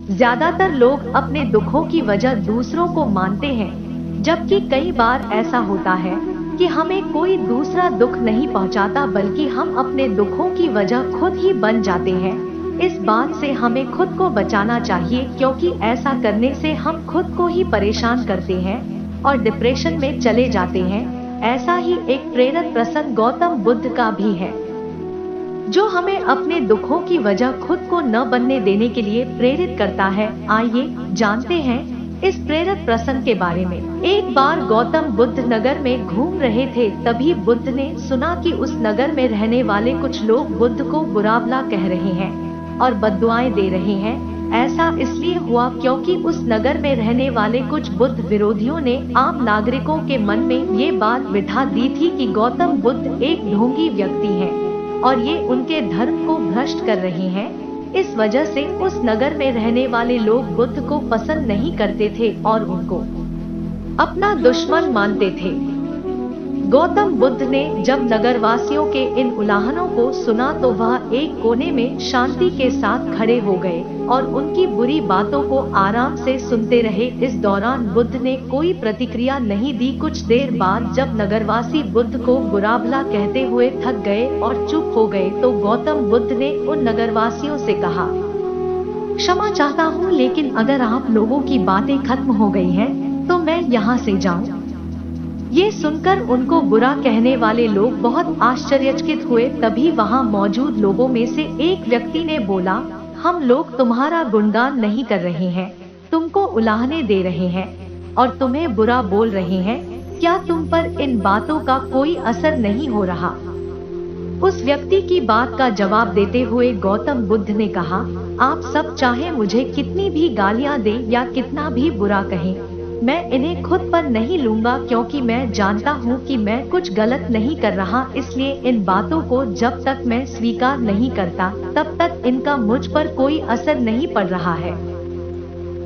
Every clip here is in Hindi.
ज्यादातर लोग अपने दुखों की वजह दूसरों को मानते हैं, जबकि कई बार ऐसा होता है कि हमें कोई दूसरा दुख नहीं पहुंचाता, बल्कि हम अपने दुखों की वजह खुद ही बन जाते हैं। इस बात से हमें खुद को बचाना चाहिए, क्योंकि ऐसा करने से हम खुद को ही परेशान करते हैं और डिप्रेशन में चले जाते हैं। ऐसा ही एक प्रेरक प्रसंग गौतम बुद्ध का भी है, जो हमें अपने दुखों की वजह खुद को न बनने देने के लिए प्रेरित करता है। आइए जानते हैं इस प्रेरक प्रसंग के बारे में। एक बार गौतम बुद्ध नगर में घूम रहे थे, तभी बुद्ध ने सुना कि उस नगर में रहने वाले कुछ लोग बुद्ध को बुरा भला कह रहे हैं और बद्दुआएं दे रहे हैं। ऐसा इसलिए हुआ क्योंकि उस नगर में रहने वाले कुछ बुद्ध विरोधियों ने आम नागरिकों के मन में ये बात बिठा दी थी कि गौतम बुद्ध एक ढोंगी व्यक्ति हैं और ये उनके धर्म को भ्रष्ट कर रहे हैं। इस वजह से उस नगर में रहने वाले लोग बुद्ध को पसंद नहीं करते थे और उनको अपना दुश्मन मानते थे। गौतम बुद्ध ने जब नगरवासियों के इन उल्लांघनों को सुना तो वह एक कोने में शांति के साथ खड़े हो गए और उनकी बुरी बातों को आराम से सुनते रहे। इस दौरान बुद्ध ने कोई प्रतिक्रिया नहीं दी। कुछ देर बाद जब नगरवासी बुद्ध को बुरा भला कहते हुए थक गए और चुप हो गए, तो गौतम बुद्ध ने उन नगरवासियों से कहा, क्षमा चाहता हूँ, लेकिन अगर आप लोगों की बातें खत्म हो गई हैं, तो मैं यहाँ से जाऊँ। ये सुनकर उनको बुरा कहने वाले लोग बहुत आश्चर्यचकित हुए। तभी वहाँ मौजूद लोगों में से एक व्यक्ति ने बोला, हम लोग तुम्हारा गुणगान नहीं कर रहे हैं, तुमको उलाहने दे रहे हैं और तुम्हें बुरा बोल रहे हैं। क्या तुम पर इन बातों का कोई असर नहीं हो रहा? उस व्यक्ति की बात का जवाब देते हुए गौतम बुद्ध ने कहा, आप सब चाहे मुझे कितनी भी गालियां दे या कितना भी बुरा कहें, मैं इन्हें खुद पर नहीं लूंगा, क्योंकि मैं जानता हूँ कि मैं कुछ गलत नहीं कर रहा। इसलिए इन बातों को जब तक मैं स्वीकार नहीं करता, तब तक इनका मुझ पर कोई असर नहीं पड़ रहा है।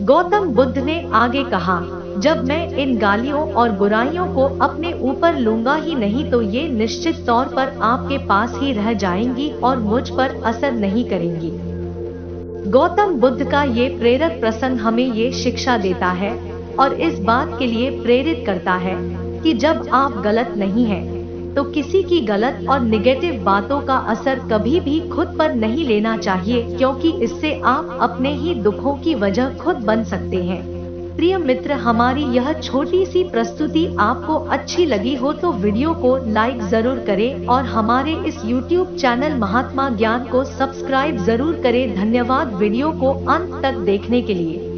गौतम बुद्ध ने आगे कहा, जब मैं इन गालियों और बुराइयों को अपने ऊपर लूंगा ही नहीं, तो ये निश्चित तौर पर आपके पास ही रह जाएंगी और मुझ पर असर नहीं करेंगी। गौतम बुद्ध का ये प्रेरक प्रसंग हमें ये शिक्षा देता है और इस बात के लिए प्रेरित करता है कि जब आप गलत नहीं हैं, तो किसी की गलत और निगेटिव बातों का असर कभी भी खुद पर नहीं लेना चाहिए, क्योंकि इससे आप अपने ही दुखों की वजह खुद बन सकते हैं। प्रिय मित्र, हमारी यह छोटी सी प्रस्तुति आपको अच्छी लगी हो तो वीडियो को लाइक जरूर करें और हमारे इस YouTube चैनल महात्मा ज्ञान को सब्सक्राइब जरूर करें। धन्यवाद वीडियो को अंत तक देखने के लिए।